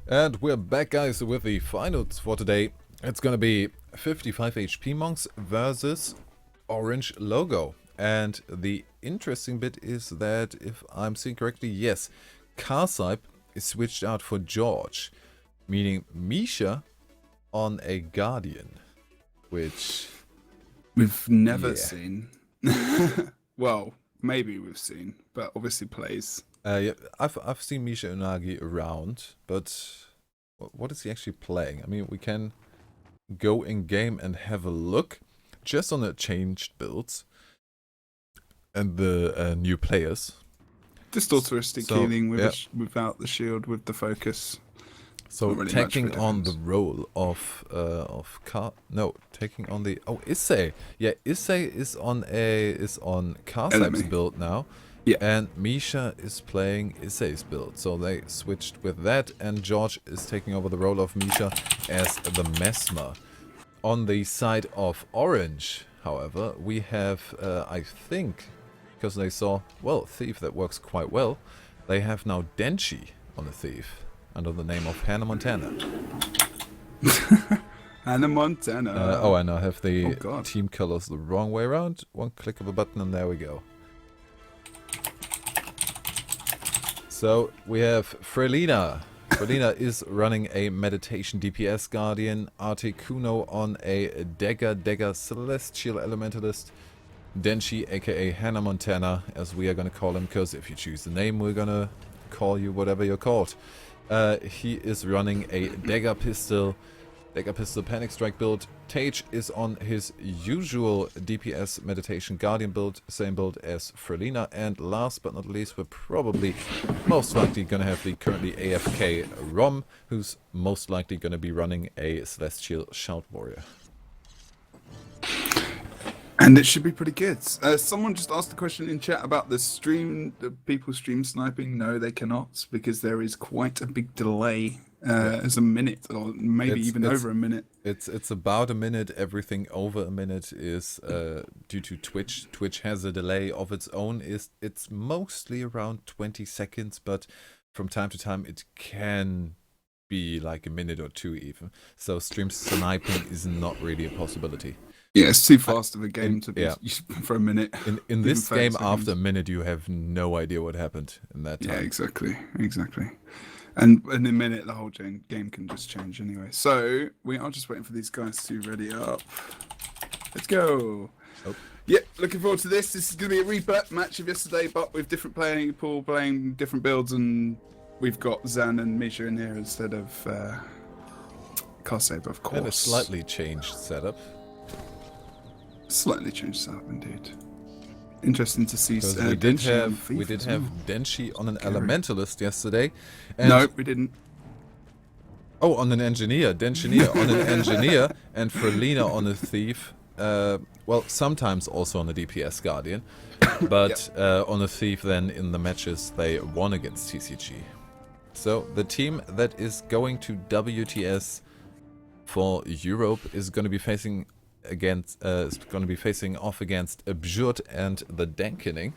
And we're back, guys, with the finals for today. It's gonna be 55 HP monks versus oRNG logo. And the interesting bit is that, if I'm seeing correctly, yes, Carsype is switched out for George, meaning Misha on a Guardian, which we've never seen. Well, maybe we've seen, but obviously plays. Yeah, I've seen Misha Unagi around, but what is he actually playing? I mean, we can go in game and have a look just on the changed builds and the new players. Just autoristic healing with without the shield, with the focus. So really taking on the role of taking on the Issei. Yeah, Issei is on Carsype's build now. Yeah. And Misha is playing Issei's build. So they switched with that, and George is taking over the role of Misha as the Mesmer. On the side of oRNG, however, we have I think, because they saw, well, Thief, that works quite well, they have now Denshi on the Thief, under the name of Hannah Montana. Hannah Montana. And I have the team colors the wrong way around. One click of a button and there we go. So we have Frelina. Frelina is running a Meditation DPS Guardian. Articuno on a Dagger Celestial Elementalist. Denshi, aka Hannah Montana, as we are going to call him, because if you choose the name, we're going to call you whatever you're called. He is running a Dagger Pistol Panic Strike build. Tage is on his usual DPS Meditation Guardian build, same build as Frelina. And last but not least, we're probably most likely going to have the currently AFK Rom, who's most likely going to be running a Celestial Shout Warrior. And it should be pretty good. Someone just asked a question in chat about the stream, the people stream sniping. No, they cannot, because there is quite a big delay. As a minute, or maybe even over a minute. It's about a minute. Everything over a minute is due to Twitch. Twitch has a delay of its own. It's mostly around 20 seconds, but from time to time it can be like a minute or two even. So stream sniping is not really a possibility. Yeah, it's too fast of a game to be for a minute. In this game, after a minute, you have no idea what happened in that time. Yeah, exactly. And in a minute, the whole game can just change anyway. So we are just waiting for these guys to ready up. Let's go. Oh. Yep, looking forward to this. This is going to be a repeat match of yesterday, but with different people playing different builds, and we've got Zan and Misha in here instead of Carsype, of course. And a slightly changed setup. Slightly changed setup, indeed. Interesting to see. We did have Denshi on an Elementalist yesterday. And no, we didn't. Oh, on an Engineer. Denshi on an Engineer, and Frelina on a Thief. Well, sometimes also on a DPS Guardian. But on a Thief, then in the matches they won against TCG. So the team that is going to WTS for Europe is going to be facing off against Abjurt and the Dankening.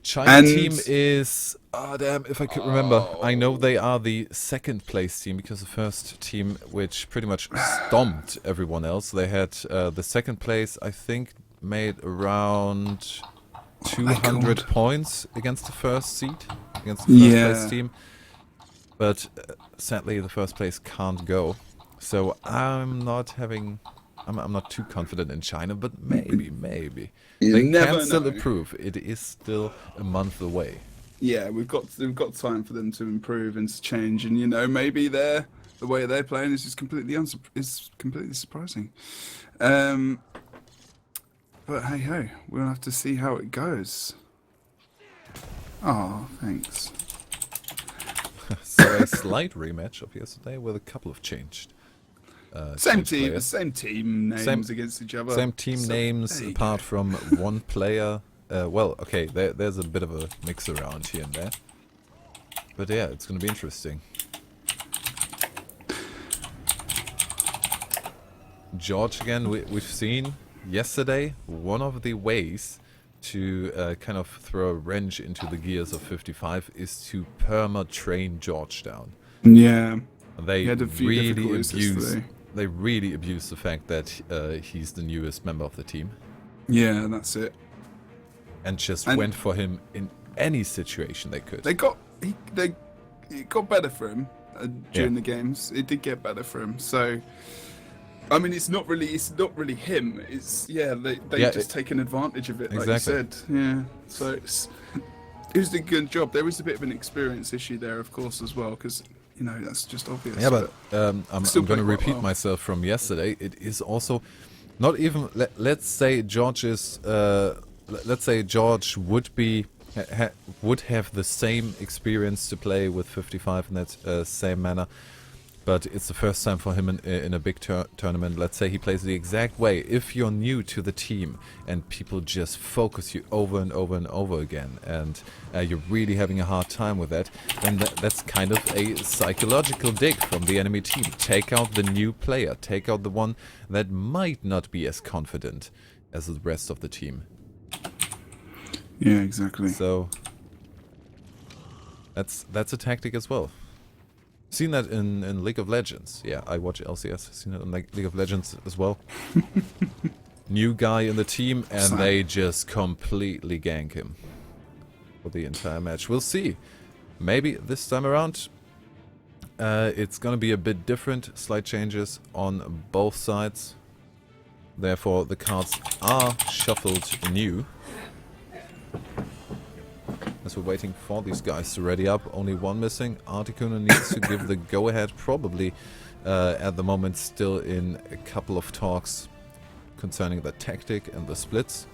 China team is if I could remember. I know they are the second place team, because the first team, which pretty much stomped everyone else, they had the second place, I think, made around 200 points against the first seed, against the first place team. But sadly the first place can't go. So I'm not too confident in China, but maybe. They can still improve. It is still a month away. Yeah, we've got time for them to improve and to change, and maybe the way they're playing is just completely surprising. But hey ho, we'll have to see how it goes. Oh, thanks. So a slight rematch of yesterday with a couple of changed. Same team names against each other. Same team names, apart from one player. Well, okay, there's a bit of a mix around here and there. But yeah, it's going to be interesting. George again, we've seen yesterday, one of the ways to kind of throw a wrench into the gears of 55 is to perma-train George down. Yeah. They He had a few really difficulties yesterday. they really abuse the fact that he's the newest member of the team, Yeah, that's it. and just And went for him in any situation they could. it got better for him during the games. It did get better for him. So, I mean, it's not really him. It's they just taken advantage of it, like you said. Yeah. So it was a good job. There was a bit of an experience issue there, of course, as well, because that's just obvious. Yeah, but I'm going to repeat myself from yesterday. It is also not even. Let's say George is. Let's say George would be would have the same experience to play with 55 in that same manner, but it's the first time for him in a big tournament. Let's say he plays the exact way. If you're new to the team and people just focus you over and over and over again, and you're really having a hard time with that, then that's kind of a psychological dig from the enemy team. Take out the new player. Take out the one that might not be as confident as the rest of the team. Yeah, exactly. So that's a tactic as well. Seen that in League of Legends. Yeah, I watch LCS. Seen it in League of Legends as well. New guy in the team, and they just completely gank him for the entire match. We'll see. Maybe this time around it's gonna be a bit different. Slight changes on both sides. Therefore, the cards are shuffled anew. As we're waiting for these guys to ready up, only one missing. Articuno needs to give the go-ahead, probably at the moment still in a couple of talks concerning the tactic and the splits.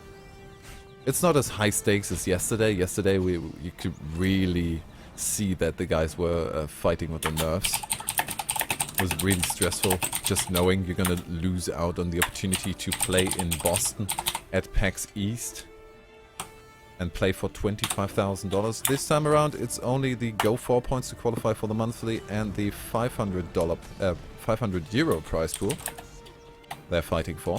It's not as high stakes as yesterday. Yesterday you could really see that the guys were fighting with their nerves. It was really stressful, just knowing you're gonna lose out on the opportunity to play in Boston at PAX East and play for $25,000. This time around, it's only the Go4 points to qualify for the monthly and the €500 prize pool they're fighting for.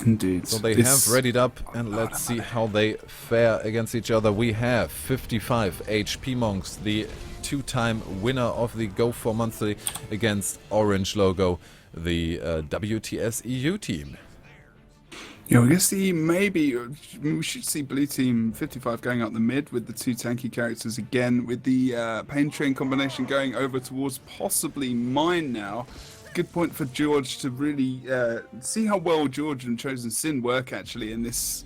Indeed. So they have readied up, and let's see how they fare against each other. We have 55 HP Monks, the two-time winner of the Go4 monthly, against oRNG Logo, the WTS EU team. Yeah, I guess we should see blue team 55 going up the mid with the two tanky characters again, with the pain train combination going over towards possibly mine now. Good point for George to really see how well George and Chosen Sin work actually in this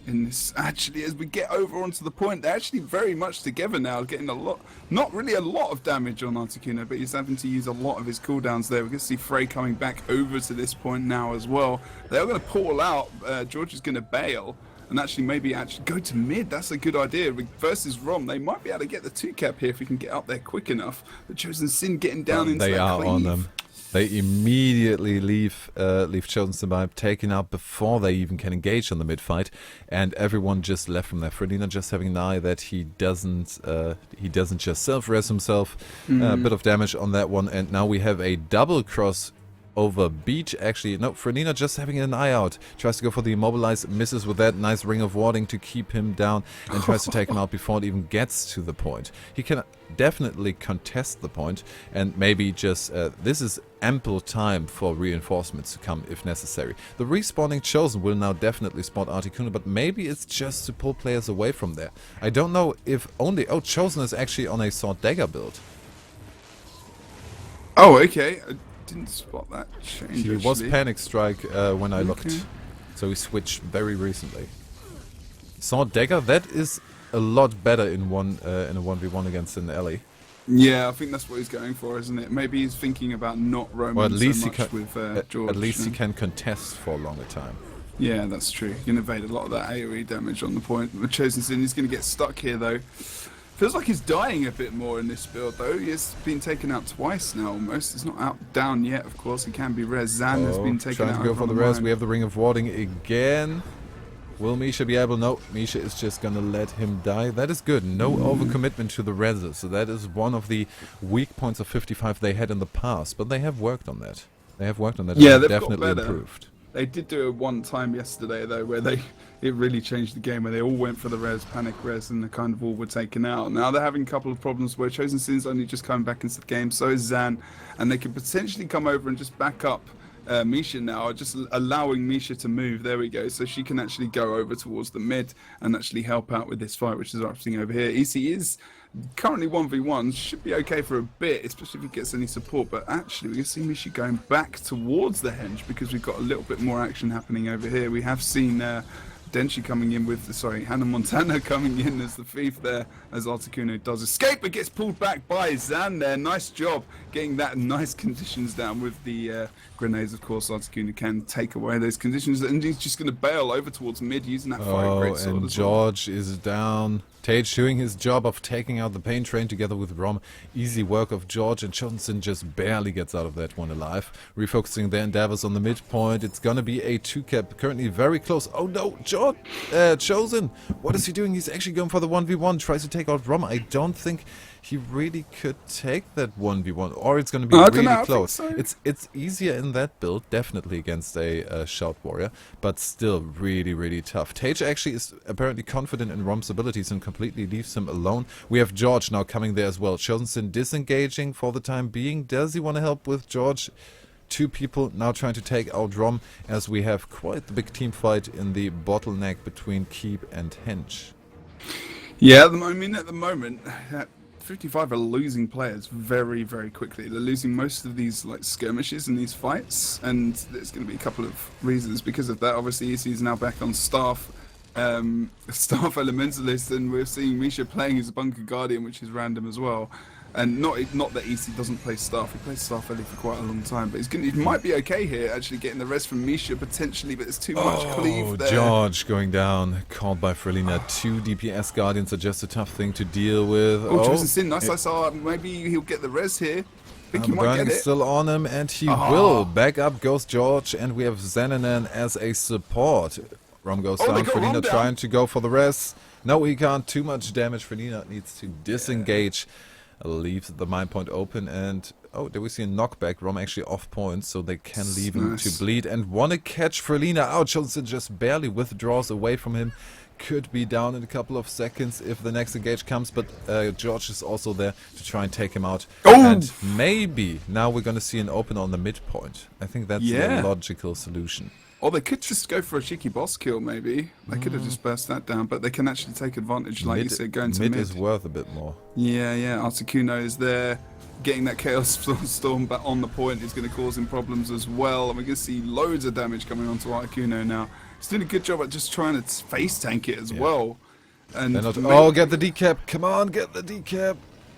actually as we get over onto the point. They're actually very much together now, getting not really a lot of damage on Articuno, but he's having to use a lot of his cooldowns there. We're going to see Frey coming back over to this point now as well. They're going to pull out. George is going to bail and maybe go to mid. That's a good idea. Versus Rom, they might be able to get the 2-cap here if we can get up there quick enough. But Chosen Sin getting down into that cleave. They are on them. They immediately leave Chosen Sin by, taken out before they even can engage on the mid fight, and everyone just left from there. Frelina just having an eye that he doesn't just self-res himself. A bit of damage on that one, and now we have a double cross over Beach. Actually, no, Frelina just having an eye out. Tries to go for the immobilize, misses with that nice ring of warding to keep him down, and tries to take him out before it even gets to the point. He can definitely contest the point, and maybe just this is ample time for reinforcements to come if necessary. The respawning Chosen will now definitely spot Articuno, but maybe it's just to pull players away from there. I don't know if only... Oh, Chosen is actually on a Sword Dagger build. Oh, okay. I didn't spot that change. He was Panic Strike when I looked, so he switched very recently. Sword Dagger, that is a lot better in a 1v1 against an ELE. Yeah, I think that's what he's going for, isn't it? Maybe he's thinking about not roaming so much with George. At least he can contest for a longer time. Yeah, that's true. He can evade a lot of that AoE damage on the point. With Chosen Sin, he's going to get stuck here, though. Feels like he's dying a bit more in this build, though. He has been taken out twice now, almost. He's not down yet, of course. He can be res. Zan has been taken out. Trying to go for the res. We have the Ring of Warding again. Will Misha be able? No, Misha is just gonna let him die. That is good. No overcommitment to the reses. So that is one of the weak points of 55 they had in the past. But they have worked on that. They have worked on that. Yeah, and they've definitely got better. improved. They did do it one time yesterday though, where it really changed the game, where they all went for the res, panic res, and they kind of all were taken out. Now they're having a couple of problems where Chosen Sin's only just coming back into the game, so is Zan, and they could potentially come over and just back up Misha now, just allowing Misha to move. There we go. So she can actually go over towards the mid and actually help out with this fight, which is happening over here. EC is currently 1v1, should be okay for a bit, especially if he gets any support. But actually, we can see Misha going back towards the henge because we've got a little bit more action happening over here. We have seen Denshi coming in with, Hannah Montana coming in as the thief there, as Articuno does escape, but gets pulled back by Zan there. Nice job getting that nice conditions down with the grenades. Of course, Articuno can take away those conditions, and he's just going to bail over towards mid using that fire great sword and as well. George is down. Tage doing his job of taking out the pain train together with Rom. Easy work of George, and Johnson just barely gets out of that one alive. Refocusing their endeavors on the midpoint. It's gonna be a 2-cap, currently very close. Oh no, George, Chosen, what is he doing? He's actually going for the 1v1, tries to take out Rom. I don't think he really could take that 1v1, or it's going to be really close. So. It's easier in that build, definitely against a Shout Warrior, but still really tough. Tage actually is apparently confident in Rom's abilities and completely leaves him alone. We have George now coming there as well. Chosen Sin disengaging for the time being. Does he want to help with George? 2 people now trying to take out Rom, as we have quite the big team fight in the bottleneck between Keep and Henge. Yeah, I mean, at the moment, 55 are losing players very quickly. They're losing most of these like skirmishes and these fights, and there's going to be a couple of reasons because of that. Obviously, EC is now back on staff elementalist, and we're seeing Misha playing his bunker guardian, which is random as well. And not that EC doesn't play staff. He plays staff early for quite a long time, but he might be okay here, actually getting the rest from Misha potentially, but there's too much cleave there. George going down, called by Frelina. 2 DPS guardians are just a tough thing to deal with. Chosen Sin, nice. I saw maybe he'll get the res here. Think he might Burning get it. still on him, and he will. Back up goes George, and we have Xananan as a support. Rom goes down, Frelina trying to go for the res. No, he can't. Too much damage. Frelina needs to disengage. Leaves the mine point open, and there we see a knockback. Rom actually off point, so they can leave him to bleed and want to catch Frelina out. Johnson just barely withdraws away from him. Could be down in a couple of seconds if the next engage comes, but George is also there to try and take him out. And maybe now we're going to see an open on the midpoint. I think that's the logical solution. Or they could just go for a cheeky boss kill, maybe. They could have just burst that down, but they can actually take advantage, like you said, going to mid. Mid is worth a bit more. Yeah. Articuno is there. Getting that Chaos Storm back on the point is going to cause him problems as well. And we're going to see loads of damage coming onto Articuno now. He's doing a good job at just trying to face tank it as well. And get the decap. Come on, get the decap.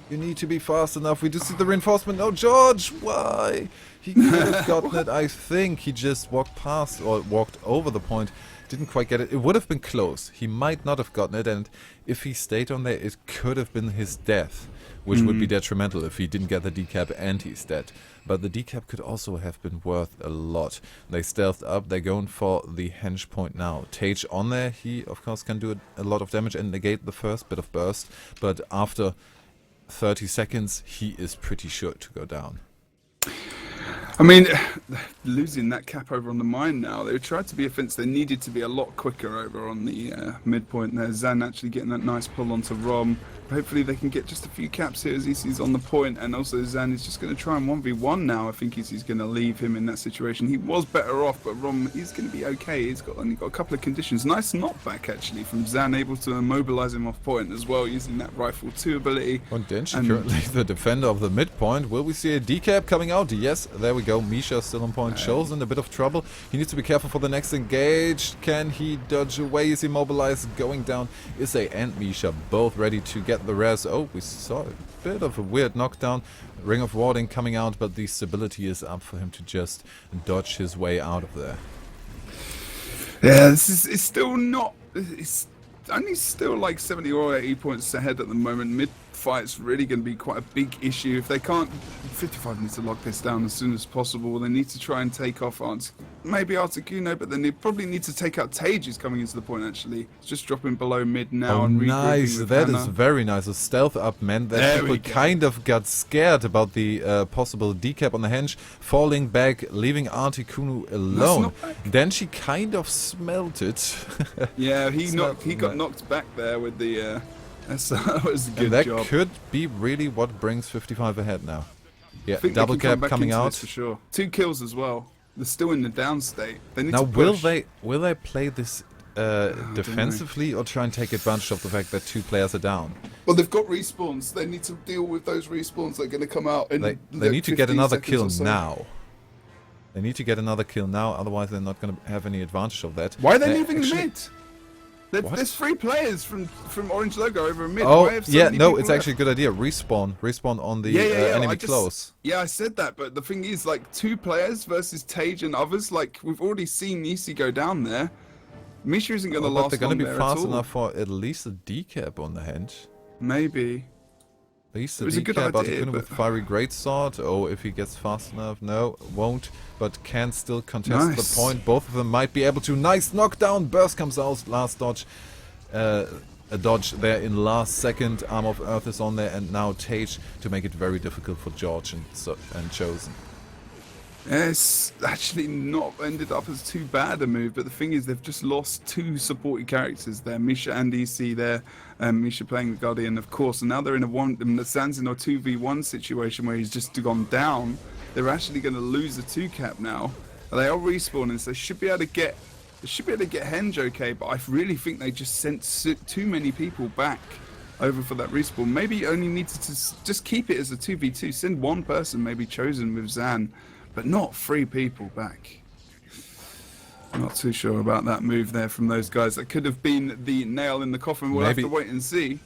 You need to be fast enough. We do see the reinforcement. No, George, why? He could have gotten it. I think he just walked past or walked over the point. Didn't quite get it. It would have been close. He might not have gotten it, and if he stayed on there, it could have been his death, which would be detrimental if he didn't get the decap and he's dead. But the decap could also have been worth a lot. They stealthed up. They're going for the henge point now. Tage on there. He, of course, can do a lot of damage and negate the first bit of burst, but after 30 seconds, he is pretty sure to go down. I mean, losing that cap over on the mine now, they tried to be offensive. They needed to be a lot quicker over on the midpoint there. Zan actually getting that nice pull onto Rom. Hopefully they can get just a few caps here as EC's on the point, and also Zan is just going to try and 1v1 now. I think EC's going to leave him in that situation. He was better off, but Rom, he's going to be okay. He's only got a couple of conditions. Nice knockback actually from Zan, able to immobilize him off point as well, using that Rifle 2 ability. And Denshi currently the defender of the midpoint. Will we see a decap coming out? Yes, there we go. Misha still on point. Chosen a bit of trouble. He needs to be careful for the next engage. Can he dodge away? Is he mobilized? Going down is and Misha both ready to get the res. We saw a bit of a weird knockdown. Ring of Warding coming out, but the stability is up for him to just dodge his way out of there. Yeah, it's still not. It's only still like 70 or 80 points ahead at the moment. Mid fight's really going to be quite a big issue. If they can't, 55 needs to lock this down as soon as possible. They need to try and take off maybe Articuno, but then they probably need to take out Tage, who's coming into the point, actually. It's just dropping below mid now and regrouping nice. with That Hannah. is very nice. A stealth up meant that There people we go. kind of got scared about the possible decap on the henge, falling back, leaving Articuno alone. not back. Then she kind of smelt it. Yeah, he Smelt got that. knocked back there with the... that was a good And that job. could be really what brings 55 ahead now. Yeah, I think double they can come cap back coming into out. this for sure. 2 kills as well. They're still in the down state. They need Now, to push. will they play this defensively or try and take advantage of the fact that 2 players are down? Well, they've got respawns. They need to deal with those respawns that are going to come out. In They like need to get 15 another seconds kill or so. now. They need to get another kill now, otherwise they're not going to have any advantage of that. Why are they leaving actually- mid? What? There's 3 players from oRNG Logo over in mid. Oh, Why have so yeah, many no, people it's left? actually a good idea. Respawn on the Yeah, enemy I just- close. Yeah, I said that, but the thing is, like, 2 players versus Tage and others, like, we've already seen Nisi go down there. Misha isn't going to Oh, but last they're going long to be there fast at all. enough for at least a decap on the henge. Maybe. At least a It was a good decap, idea, Articuno with but- fiery greatsword. Oh, if he gets fast enough, no, won't. But can still contest Nice. the point. Both of them might be able to. Nice knockdown. Burst comes out. Last dodge. A dodge there in last second. Arm of Earth is on there, and now Tage to make it very difficult for George and Chosen. Yeah, it's actually not ended up as too bad a move, but the thing is they've just lost 2 supporting characters there, Misha and EC there, Misha playing the Guardian of course, and now they're in the Zan's in a 2v1 situation where he's just gone down. They're actually going to lose the 2 cap now. They are respawning, so they should be able to get Henge okay, but I really think they just sent too many people back over for that respawn. Maybe you only needed to just keep it as a 2v2, send 1 person, maybe Chosen with Zan, but not 3 people back. I'm not too sure about that move there from those guys. That could have been the nail in the coffin. We'll Maybe- have to wait and see.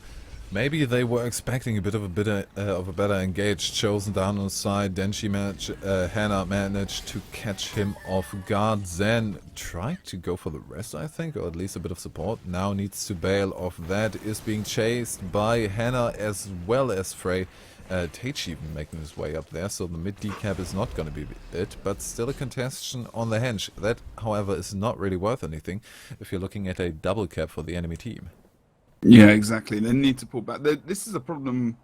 Maybe they were expecting a bit of a better engaged. Chosen down on the side. Then Hannah managed to catch him off guard. Then tried to go for the rest, I think, or at least a bit of support. Now needs to bail off that. Is being chased by Hannah as well as Frey. Tage even making his way up there, so the mid decap is not going to be it, but still a contestation on the henge. That, however, is not really worth anything if you're looking at a double cap for the enemy team. Yeah, exactly. They need to pull back. This is a problem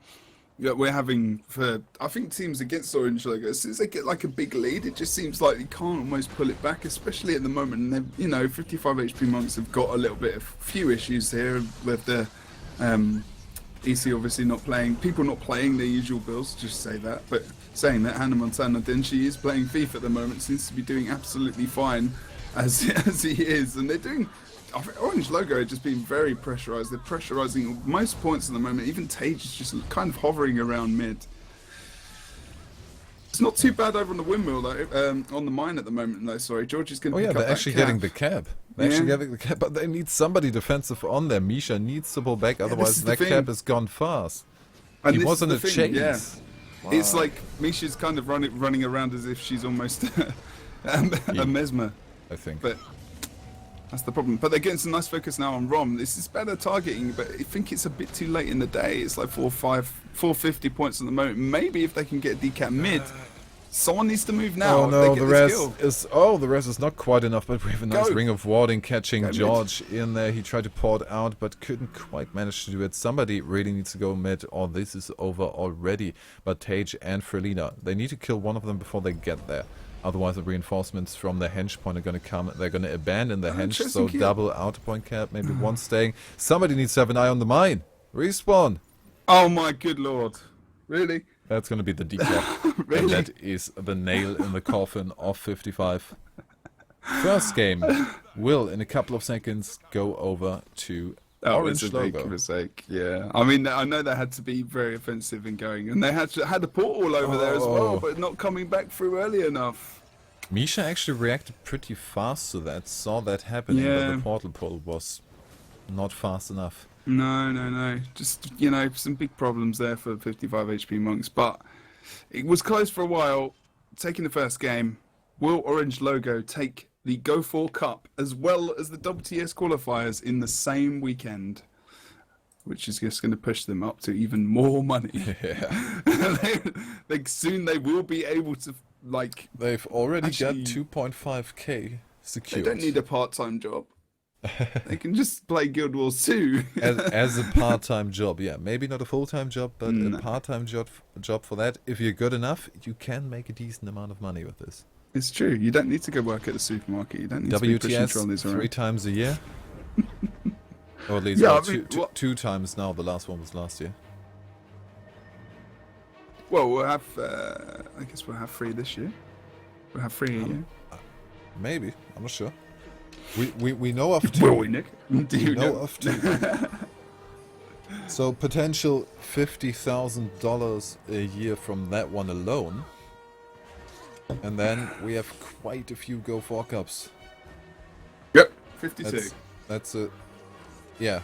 that we're having for, I think, teams against oRNG Logo. As soon as they get like a big lead, it just seems like they can't almost pull it back, especially at the moment. And they've, you know, 55 HP monks have got a little bit of few issues here with the EC obviously not playing, people not playing their usual builds, just say that. But saying that, Hannah Montana Denshi is playing FIFA at the moment, seems to be doing absolutely fine as he is. And they're doing, I think oRNG Logo are just being very pressurized. They're pressurizing most points at the moment. Even Tage is just kind of hovering around mid. It's not too bad over on the windmill though, on the mine at the moment though. Sorry, George is going to. Oh yeah, pick they're up that actually cap. getting the cap. They're actually Yeah. getting the cap, but they need somebody defensive on there. Misha needs to pull back, this otherwise is the that thing. cap is gone fast. And He this was is in the a thing, chase. yeah. It's like Misha's kind of running around as if she's almost a mesmer. I think. But that's the problem. But they're getting some nice focus now on Rom. This is better targeting, but I think it's a bit too late in the day. It's like 450 points at the moment. Maybe if they can get decap mid, someone needs to move now. Oh if no, they the get rest the rest is not quite enough, but we have a nice Go. ring of warding catching Go mid. George in there. He tried to pour it out, but couldn't quite manage to do it. Somebody really needs to go mid, or this is over already. But Tage and Frelina, they need to kill one of them before they get there. Otherwise, the reinforcements from the henge point are going to come. They're going to abandon the henge, so Chosen double outer point cap, maybe one staying. Somebody needs to have an eye on the mine. Respawn. Oh my good lord. Really? That's going to be the decap. Really? And that is the nail in the coffin of 55. First game will, in a couple of seconds, go over to That was a oRNG big Logo. mistake, yeah. I mean, I know they had to be very offensive in going, and they had a portal over there as well, Oh. but not coming back through early enough. Misha actually reacted pretty fast to that, saw that happening, but Yeah. the portal pull was not fast enough. No. Just, you know, some big problems there for 55 HP monks, but it was close for a while. Taking the first game, will oRNG Logo take the Go4 Cup as well as the WTS qualifiers in the same weekend? Which is just going to push them up to even more money. Yeah. Soon they will be able to like They've already Actually, got 2.5k they secured. don't need a part-time job. They can just play Guild Wars 2. as a part-time job, yeah. Maybe not a full-time job, but No. a part-time job for that. If you're good enough, you can make a decent amount of money with this. It's true. You don't need to go work at the supermarket. You don't need to be pushing trolleys WTS 3 around. times a year. Or at least Yeah, well, I mean, two times now. The last one was last year. Well, we'll have. I guess we'll have 3 this year. We'll have 3 a year. Maybe. I'm not sure. We know of 2. Will we, Nick? Do you know know? of 2. So potential $50,000 a year from that one alone. And then we have quite a few Go4 Cups. Yep, 52. That's a, yeah,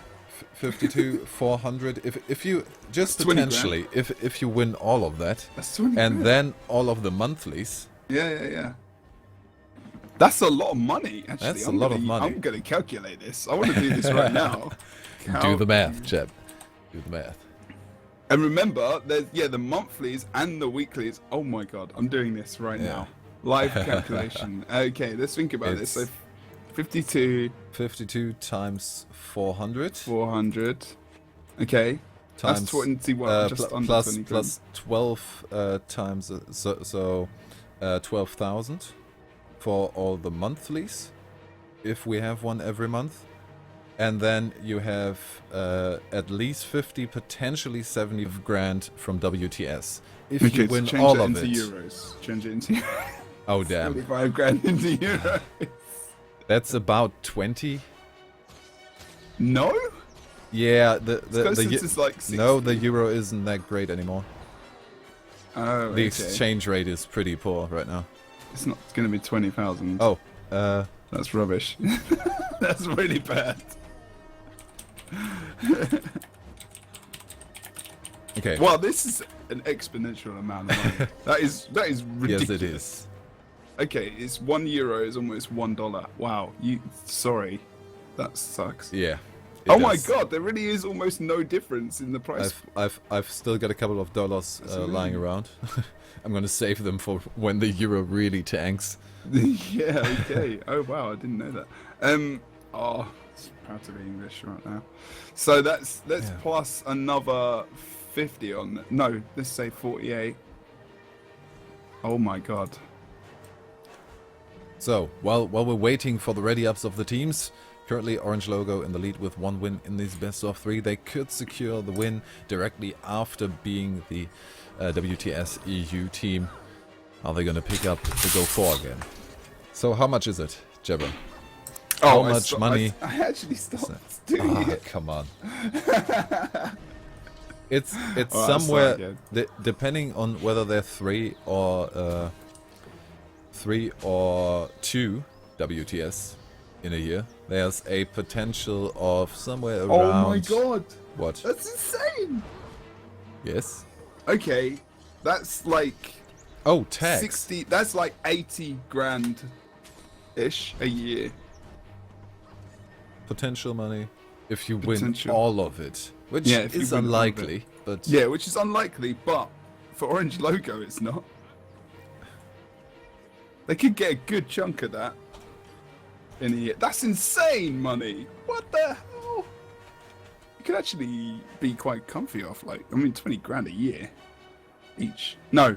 52, 400. If you just That's 20 potentially, if you win all of that, That's 20 and grand. then all of the monthlies, Yeah. That's a lot of money, actually. That's a lot of money. I'm going to calculate this. I want to do this right now. do the math, Jeb. Do the math. And remember, there's the monthlies and the weeklies. Oh my god, I'm doing this right now. Live calculation. Okay, let's think about this. So 52 times 400. 400. Okay. Times, That's 21, just under plus 20 plus 12 times, so 12,000 for all the monthlies, if we have one every month. And then you have at least 50, potentially 70 grand from WTS. If you win change all it of into it. euros. Change it into euros. Oh, damn. 75 grand into euros. That's about 20. No? Yeah, It's like 60. no, the euro isn't that great anymore. Oh, The okay. exchange rate is pretty poor right now. It's not going to be 20,000. Oh, That's rubbish. That's really bad. okay. Wow, this is an exponential amount of money. That is ridiculous. Yes, it is. Okay, it's €1 is almost $1. Wow, sorry, that sucks. Yeah. Oh my god, there really is almost no difference in the price. I've still got a couple of dollars lying around. I'm gonna save them for when the euro really tanks. Yeah, okay. Oh wow, I didn't know that. Oh, it's proud to be English right now. So that's plus another 50 on. No, let's say 48. Oh my god. So while we're waiting for the ready ups of the teams, currently Orange Logo in the lead with 1 win in these best of 3. They could secure the win directly after being the WTS EU team. Are they gonna pick up the Go4 again? So how much is it, Jebba? How much money? I actually stopped doing it. Come on. It's Oh, somewhere depending on whether they're 3 or 2 WTS in a year. There's a potential of somewhere around. Oh my god! What? That's insane! Yes. Okay, that's like Oh, tax. 60. That's like 80 grand ish a year. Potential money if you Potential. win all of it, which Yeah, if you is win all of unlikely. But Yeah, which is unlikely, but for Orange Logo, it's not. They could get a good chunk of that in a year. That's insane money. What the hell? You could actually be quite comfy off, like, I mean, 20 grand a year each. No,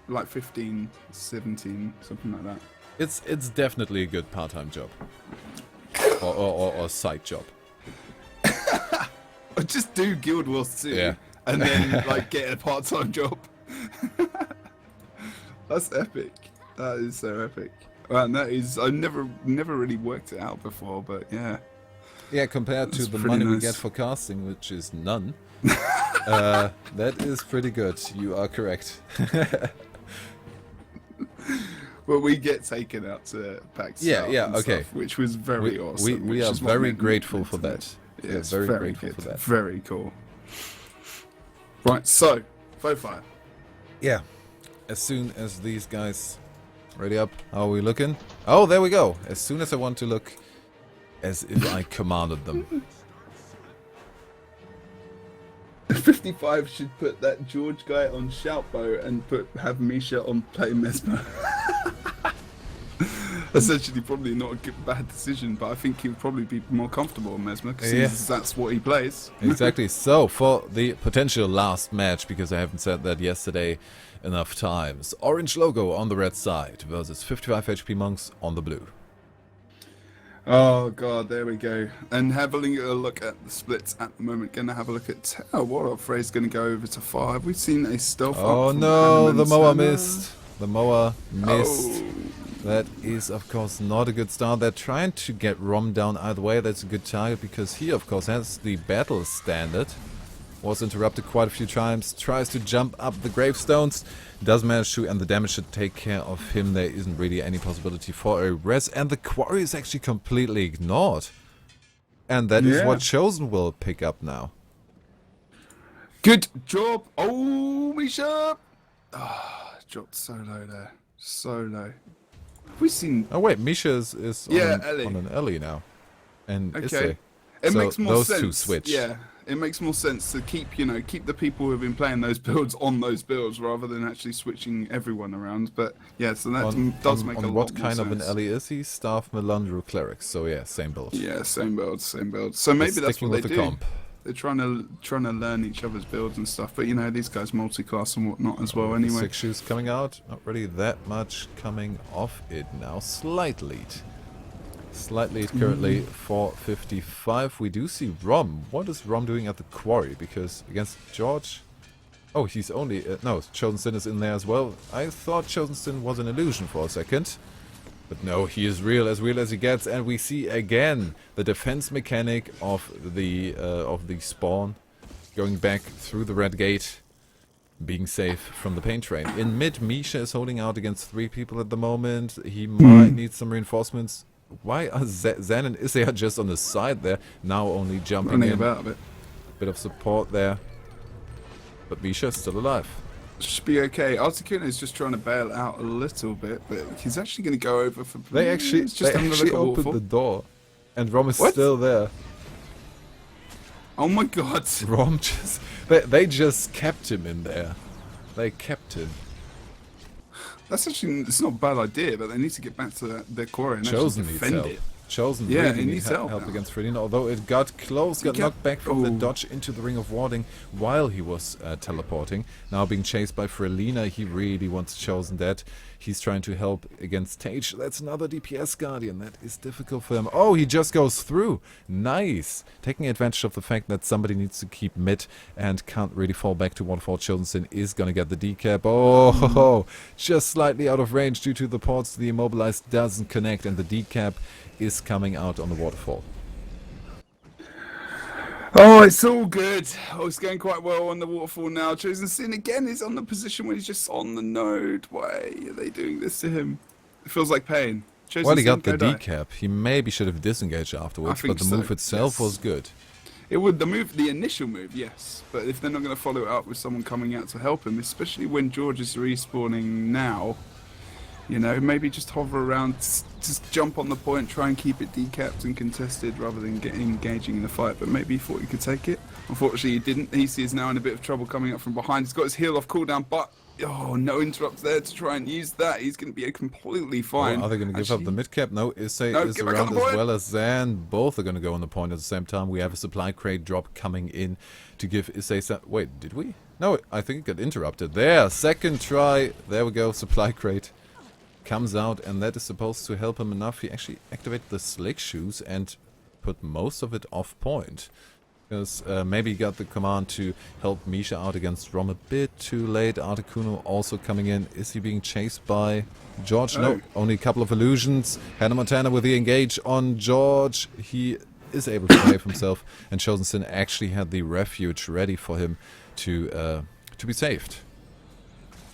like 15, 17, something like that. it's definitely a good part-time job or side job. Or just do Guild Wars 2 Yeah. and then like get a part-time job. That's epic. That is so epic. And that is, I've never really worked it out before, but yeah. Yeah, compared to That's the pretty money we nice. get for casting, which is none. That is pretty good. You are correct. Well, we get taken out to PAX Yeah, South yeah, and okay. stuff, which was very awesome. We which are is what very meant- grateful meant for to be. that. Yeah, We're it's very very grateful good. for that. Very cool. Right, so, Fofire. Yeah. As soon as these guys ready up, how are we looking? Oh, there we go. As soon as I want to look as if I commanded them. 55 should put that George guy on Shoutbow and have Misha on Play Mesmer. Essentially, probably not a bad decision, but I think he would probably be more comfortable on Mesmer because that's what he plays. Exactly. So, for the potential last match, because I haven't said that yesterday enough times, Orange Logo on the red side versus 55 HP Monks on the blue. Oh god, there we go. And having a look at the splits at the moment, gonna have a look at what our phrase gonna go over to 5. We've seen a stealth up Oh from no, the mower Montana. missed. The mower missed. Oh. That is, of course, not a good start. They're trying to get Rom down either way. That's a good target because he, of course, has the battle standard. Was interrupted quite a few times. Tries to jump up the gravestones. Does manage to, and the damage should take care of him. There isn't really any possibility for a res. And the quarry is actually completely ignored. And that is what Chosen will pick up now. Good job. Oh, Misha. Ah, dropped so low there. So low. Have we seen... Oh wait, Misha is on, on an ELE now. And okay. It so makes more those sense. two switch. Yeah, it makes more sense to keep, keep the people who have been playing those builds on those builds rather than actually switching everyone around. But yeah, so that does make a lot more sense. What kind of an ELE is he? Staff, Melandro, Cleric. So yeah, same build. Yeah, same build, same build. So maybe that's what they do. Comp. They're trying to learn each other's builds and stuff. But these guys multi-class and whatnot as well. Anyway, 6 shoes coming out. Not really that much coming off it now. Slight lead. Slight lead currently for 55. We do see Rom. What is Rom doing at the quarry? Because against George... Oh, he's only... no, Chosen Sin is in there as well. I thought Chosen Sin was an illusion for a second. But no, he is real as he gets. And we see again the defense mechanic of the spawn. Going back through the red gate. Being safe from the pain train. In mid, Misha is holding out against 3 people at the moment. He might need some reinforcements. Why are Zen and Isaiah just on the side there? Now only jumping in. About a bit. Bit of support there. But Misha's still alive. Should be okay. Articuno is just trying to bail out a little bit, but he's actually going to go over for... They actually opened the door. And Rom is still there. Oh my god. Rom just... They just kept him in there. They kept him. That's actually, it's not a bad idea, but they need to get back to their quarry and Chosen actually defend it. Chosen really needs help against Fredina, although it got close, got knocked back from the dodge into the ring of warding while he was teleporting. Now being chased by Frelina, he really wants Chosen dead. He's trying to help against Tage. That's another DPS Guardian. That is difficult for him. Oh, he just goes through. Nice. Taking advantage of the fact that somebody needs to keep mid and can't really fall back to waterfall. Chosen Sin is going to get the decap. Oh, just slightly out of range due to the ports. The immobilized doesn't connect and the decap is coming out on the waterfall. Oh, it's all good. Oh, it's going quite well on the waterfall now. Chosen Sin again is on the position where he's just on the node. Why are they doing this to him? It feels like pain. Well, he got the decap. He maybe should have disengaged afterwards, but the move itself was good. It would, the initial move, yes. But if they're not going to follow it up with someone coming out to help him, especially when George is respawning now, maybe just hover around, just jump on the point, try and keep it decapped and contested rather than engaging in the fight. But maybe he thought he could take it. Unfortunately, he didn't. He is now in a bit of trouble coming up from behind. He's got his heal off cooldown, but no interrupts there to try and use that. He's going to be completely fine. Are they going to give up the mid cap? No, Issei is around as well as Zan. Both are going to go on the point at the same time. We have a supply crate drop coming in to give Issei some... Wait, did we? No, I think it got interrupted. There, second try. There we go, supply crate comes out, and that is supposed to help him enough. He actually activated the slick shoes and put most of it off point. Because maybe he got the command to help Misha out against Rom a bit too late. Articuno also coming in. Is he being chased by George? No, only a couple of illusions. Hannah Montana with the engage on George. He is able to save himself, and Chosen Sin actually had the refuge ready for him to be saved.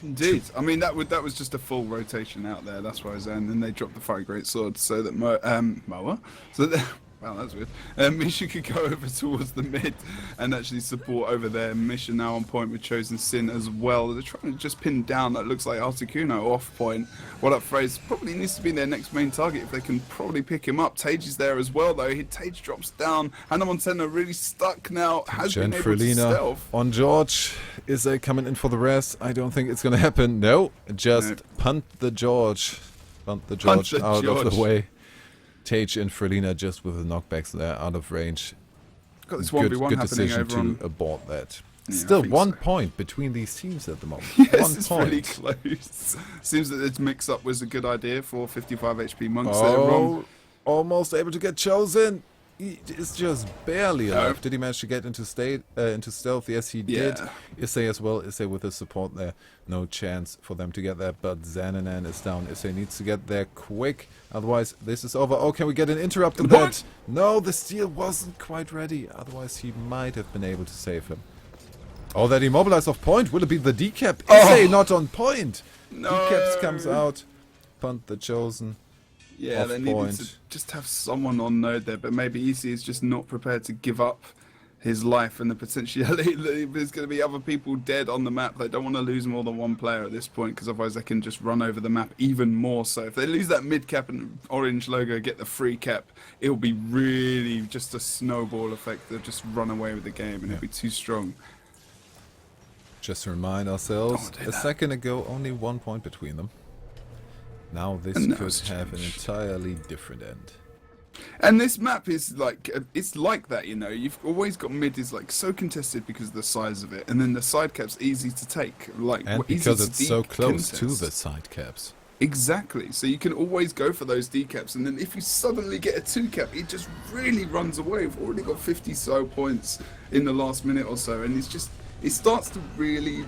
Indeed. I mean, that was just a full rotation out there. That's why I was there. And then they dropped the Fire Great Sword so that Moa? So that... Wow, that's weird. Misha could go over towards the mid and actually support over there. Misha now on point with Chosen Sin as well. They're trying to just pin down that looks like Articuno off point. What up, phrase probably needs to be their next main target if they can probably pick him up. Tage is there as well, though. Tage drops down. Hannah Montana really stuck now. Has been able to stealth. On George. Is they coming in for the rest? I don't think it's going to happen. No, just punt the George. Punt the Punt George the out of George. the way. Tage and Frelina just with the knockbacks there out of range. Got this Good 1v1 happening decision over to on... abort that. Yeah, I Still think 1 so. point between these teams at the moment. Yes, 1 it's point. really close. Seems that this mix-up was a good idea for 55 HP monks there, Ron. Oh, almost able to get chosen. He is just barely No. alive. Did he manage to get into stealth? Yes, he did. Yeah. Issei as well. Issei with his support there. No chance for them to get there, but Xananan is down. Issei needs to get there quick. Otherwise, this is over. Oh, can we get an interrupt on What? that? No, the steal wasn't quite ready. Otherwise, he might have been able to save him. Oh, that immobilized off point. Will it be the decap? Issei not on point. No. Decaps comes out. Punt the chosen. Yeah, Off they needed point. to just have someone on node there, but maybe EC is just not prepared to give up his life and the potentiality that there's going to be other people dead on the map. They don't want to lose more than one player at this point because otherwise they can just run over the map even more. So if they lose that mid cap and orange logo, get the free cap, it'll be really just a snowball effect. They'll just run away with the game and it'll be too strong. Just to remind ourselves, Don't do a that. second ago, only 1 point between them. Now this And now could it's have an changed. entirely different end. And this map is like, it's like that, you know, you've always got mid is like so contested because of the size of it, and then the side cap's easy to take, like And easy because to it's so close to contest. the side caps. Exactly, so you can always go for those decaps, and then if you suddenly get a 2 cap, it just really runs away. We've already got 50 so points in the last minute or so, and it's just, it starts to really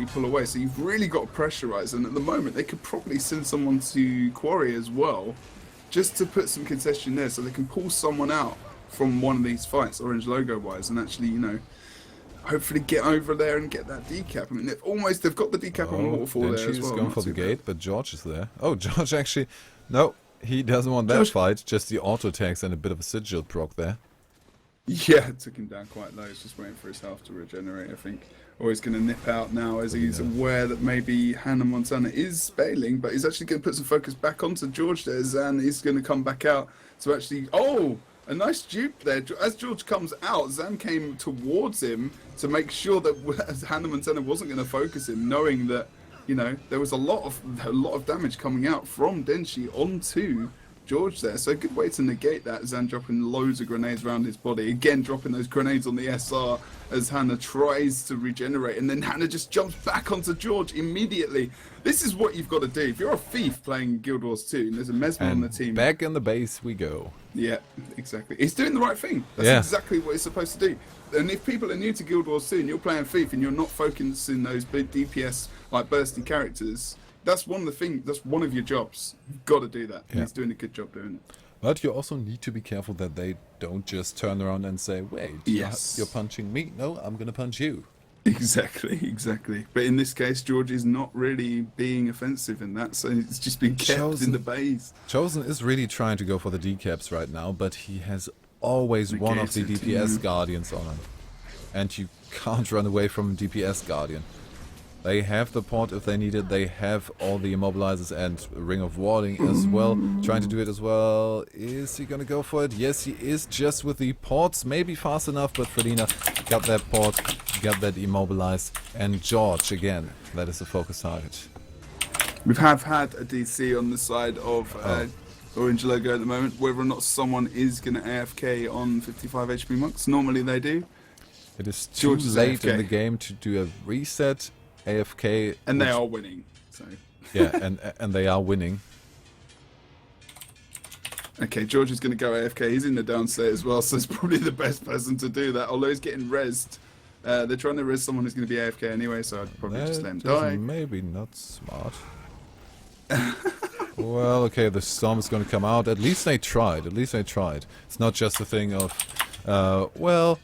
pull away. So you've really got to pressurize, and at the moment they could probably send someone to Quarry as well, just to put some congestion there, so they can pull someone out from one of these fights, orange logo wise, and actually, you know, hopefully get over there and get that decap. I mean, they've got the decap on waterfall then there as she's well. going not for the too bad. gate, but George is there. Oh, George actually, no, he doesn't want that George- fight. Just the auto attacks and a bit of a sigil proc there. Yeah, it took him down quite low. He's just waiting for his health to regenerate, I think. Or he's going to nip out now as he's aware that maybe Hannah Montana is bailing, but he's actually going to put some focus back onto George there. Zan is going to come back out to actually... Oh, a nice dupe there. As George comes out, Zan came towards him to make sure that Hannah Montana wasn't going to focus him, knowing that, you know, there was a lot of damage coming out from Denshi onto George there. So a good way to negate that. Zan dropping loads of grenades around his body. Again, dropping those grenades on the SR as Hannah tries to regenerate. And then Hannah just jumps back onto George immediately. This is what you've got to do. If you're a thief playing Guild Wars 2 and there's a Mesmer on the And team. back in the base we go. Yeah, exactly. He's doing the right thing. That's Yeah. exactly what he's supposed to do. And if people are new to Guild Wars 2 and you're playing Thief and you're not focusing those big DPS like bursty characters, that's one of the things. That's one of your jobs. You've got to do that. And Yeah. he's doing a good job doing it. But you also need to be careful that they don't just turn around and say, wait, Yes. you're punching me? No, I'm going to punch you. Exactly. But in this case, George is not really being offensive in that, so it's just been kept Chosen. in the base. Chosen is really trying to go for the decaps right now, but he has always one of the Negated, DPS yeah. guardians on him. And you can't run away from a DPS guardian. They have the port if they need it, they have all the immobilizers and Ring of Warding as well. Trying to do it as well. Is he gonna go for it? Yes, he is, just with the ports. Maybe fast enough, but Felina got that port, got that immobilized. And George, again, that is the focus target. We have had a DC on the side of Orange Logo at the moment. Whether or not someone is going to AFK on 55 HP monks, normally they do. It is too George is late in AFK. the game to do a reset. AFK, And which- they are winning. So yeah, and they are winning. okay, George is going to go AFK. He's in the downstairs as well, so it's probably the best person to do that. Although he's getting rezzed. They're trying to res someone who's going to be AFK anyway, so I'd probably just let him That is die. maybe not smart. Well, okay, the storm is going to come out. At least they tried. It's not just a thing of, well...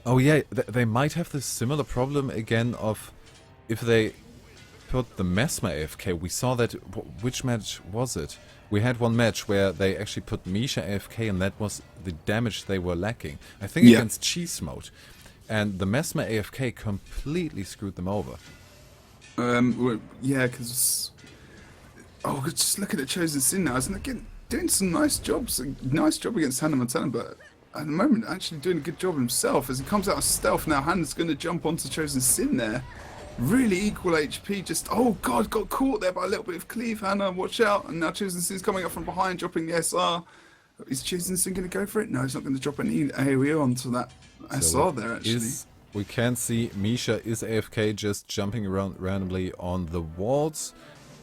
Oh yeah, they might have this similar problem again of if they put the Mesmer AFK. We saw that, which match was it? We had one match where they actually put Misha AFK and that was the damage they were lacking. I think Yeah. against Cheese Mode. And the Mesmer AFK completely screwed them over. Well, yeah, because... Oh, just look at the Chosen Sin now. Isn't it doing some nice jobs? Nice job against Hannah Montana, but at the moment actually doing a good job himself as he comes out of stealth now. Hannah's going to jump onto Chosen Sin there. Really equal HP. Just, oh god, got caught there by a little bit of cleave. Hannah, watch out. And now Chosen's coming up from behind, dropping the SR. Is Chosen going to go for it? No, he's not going to drop any AoE onto that SR there, actually. We can see Misha is AFK, just jumping around randomly on the walls.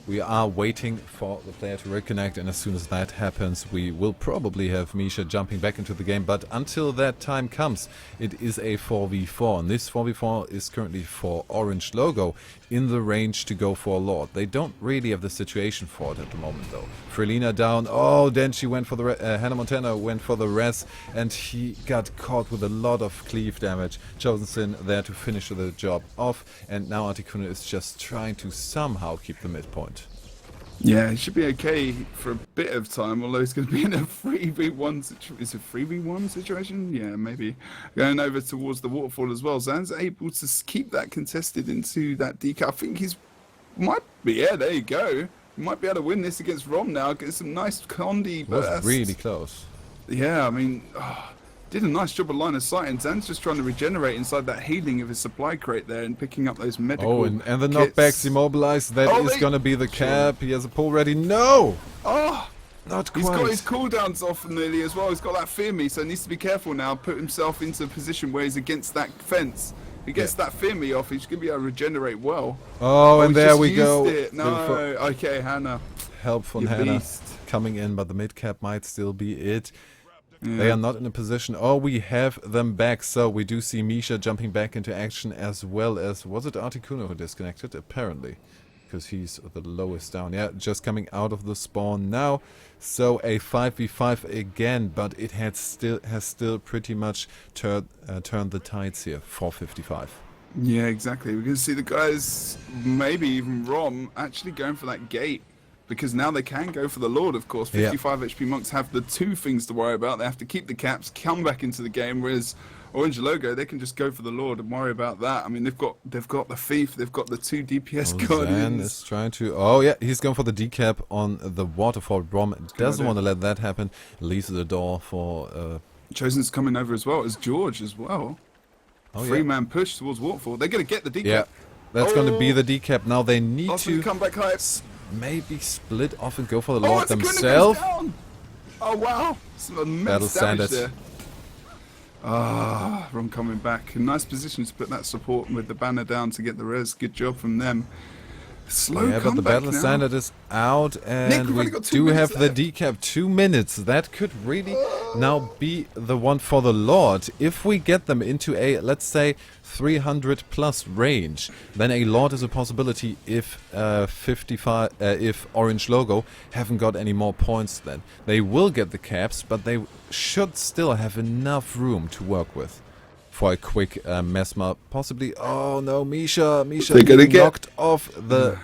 We are waiting for the player to reconnect, and as soon as that happens, we will probably have Misha jumping back into the game. But until that time comes, it is a 4v4, and this 4v4 is currently for oRNG Logo in the range to go for a Lord. They don't really have the situation for it at the moment, though. Frelina down. Oh, then she went for the Hannah Montana went for the res, and he got caught with a lot of cleave damage. Chosen there to finish the job off, and now Articuno is just trying to somehow keep the midpoint. Yeah, he should be okay for a bit of time, although he's going to be in a 3v1 situation. Is it 3v1 situation? Yeah, maybe. Going over towards the waterfall as well. Zan's able to keep that contested into that decap. I think might be, yeah, there you go. He might be able to win this against Rom now. Get some nice Condi bursts. It was really close. Yeah, I mean, did a nice job of line of sight, and Zan's just trying to regenerate inside that healing of his supply crate there and picking up those medical Oh, and the kits. knockbacks immobilized. That is going to be the cap. He has a pull ready. No! Oh! Not quite. He's got his cooldowns off nearly as well. He's got that fear me, so he needs to be careful now. Put himself into a position where he's against that fence. If he gets that fear me off, he's going to be able to regenerate well. Oh, and there we go. No, okay, Hannah. Help from Hannah coming in, but the mid cap might still be it. Yeah. They are not in a position. Oh, we have them back. So we do see Misha jumping back into action, as well as, was it Articuno who disconnected? Apparently, because he's the lowest down. Yeah, just coming out of the spawn now. So a 5v5 again, but it has still pretty much turned the tides here. 455. Yeah, exactly. We're going to see the guys, maybe even Rom, actually going for that gate. Because now they can go for the Lord, of course. 55 HP monks have the two things to worry about. They have to keep the caps, come back into the game, whereas oRNG Logo, they can just go for the Lord and worry about that. I mean, they've got the Thief, they've got the two DPS Guardians. Zan is trying to... Oh, yeah, he's going for the decap on the waterfall. Rom doesn't want to let that happen. Leaves the door for... Chosen's coming over as well, as George as well. Oh, Three-man push towards waterfall. They're going to get the decap. Yeah, that's going to be the decap. Now they need to... come back hypes. Maybe split off and go for the Lord themselves. Oh wow! Some immense damage there. Ron coming back. In nice position to put that support with the banner down to get the res. Good job from them. Slow comeback but the battle standard is out, and we do have the decap. 2 minutes. That could really now be the one for the Lord. If we get them into a, let's say, 300 plus range, then a Lord is a possibility if if oRNG Logo haven't got any more points. Then they will get the caps, but they should still have enough room to work with for a quick Mesmer, possibly. Oh no, Misha knocked off the...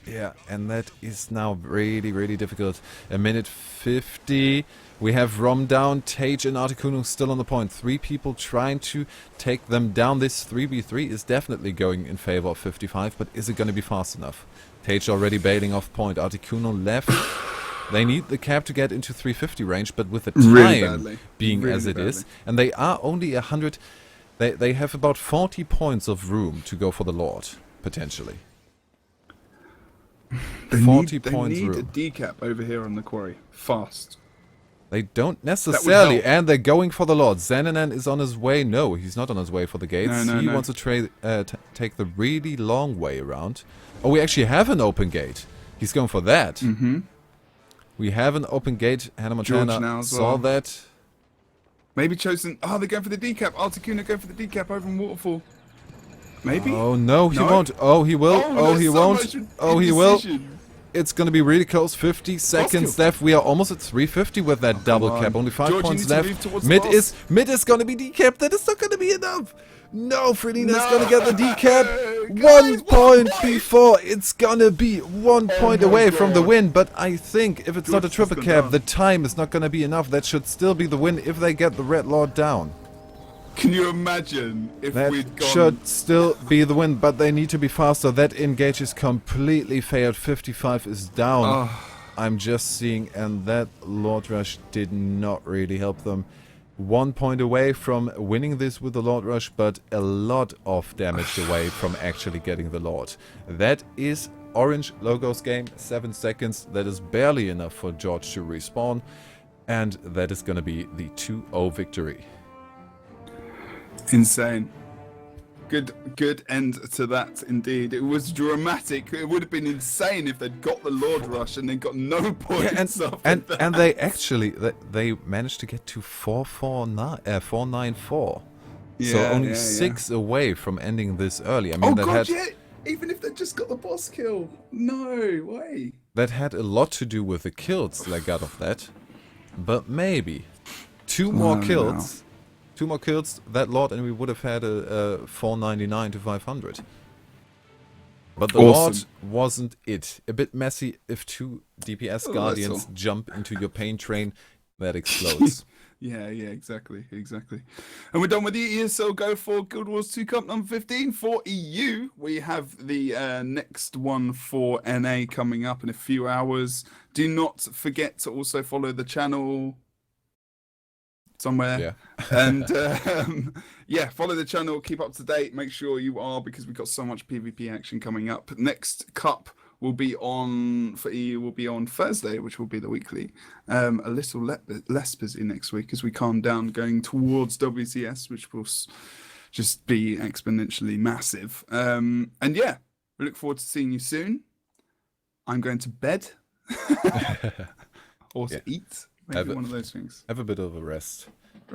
Yeah, and that is now really difficult. A minute 50. We have Rom down, Tage and Articuno still on the point. 3 people trying to take them down. This 3v3 is definitely going in favor of 55, but is it going to be fast enough? Tage already bailing off point. Articuno left. They need the cap to get into 350 range, but with the time being as it is, and they are only 100... They have about 40 points of room to go for the Lord, potentially. They need a decap over here on the quarry. Fast. They don't necessarily, and they're going for the Lord. Xananan is on his way. No, he's not on his way for the gates. He wants to take the really long way around. Oh, we actually have an open gate. He's going for that. We have an open gate. Hannah Montana saw that. Maybe Chosen... Oh, they're going for the decap. Articuno going for the decap over in Waterfall. Maybe? Oh, no, he won't. Oh, he will. Oh, he won't. Oh, he will. It's going to be really close. 50 seconds left. We are almost at 350 with that double cap. Only 5 points left. Mid is going to be decapped. That is not going to be enough. No, Frelina's going to get the decap. 1 point before. It's going to be 1 point away from the win. But I think if it's not a triple cap, the time is not going to be enough. That should still be the win if they get the Red Lord down. Can you imagine if we'd gone... should still be the win, but they need to be faster. That engage is completely failed. 55 is down. I'm just seeing, and that Lord Rush did not really help them. 1 point away from winning this with the Lord Rush, but a lot of damage away from actually getting the Lord. That is oRNG Logo's game, 7 seconds. That is barely enough for George to respawn, and that is going to be the 2-0 victory. Insane. Good end to that indeed. It was dramatic. It would have been insane if they'd got the Lord Rush and then got no points. Yeah, and they actually they managed to get to 494. So only 6 away from ending this early. I mean, even if they just got the boss kill. No way. That had a lot to do with the kills they got of that. But maybe 2 more kills. 2 more kills, that Lord, and we would have had a 499 to 500. But the Lord wasn't it. A bit messy if 2 DPS Guardians jump into your pain train, that explodes. Yeah, exactly. And we're done with the ESL Go4GuildWars2 Cup number 15 for EU. We have the next one for NA coming up in a few hours. Do not forget to also follow the channel somewhere. Yeah. And follow the channel, keep up to date, make sure you are, because we've got so much PvP action coming up. Next cup will be on for EU will be on Thursday, which will be the weekly. A little less busy next week as we calm down going towards WCS, which will just be exponentially massive. And yeah, we look forward to seeing you soon. I'm going to bed or to eat. Maybe one of those things. Have a bit of a rest.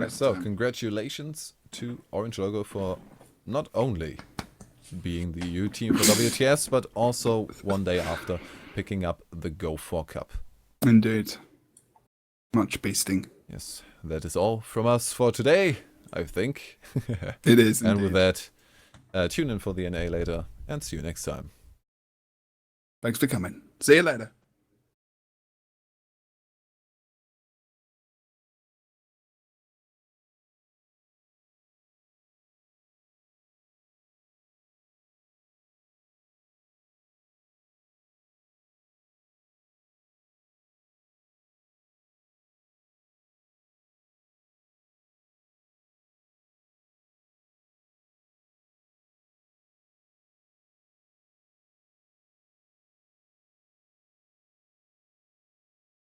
So, congratulations to oRNG Logo for not only being the EU team for WTS, but also one day after picking up the Go4 Cup. Indeed. Much beasting. Yes, that is all from us for today, I think. It is, And with that, tune in for the NA later, and see you next time. Thanks for coming. See you later.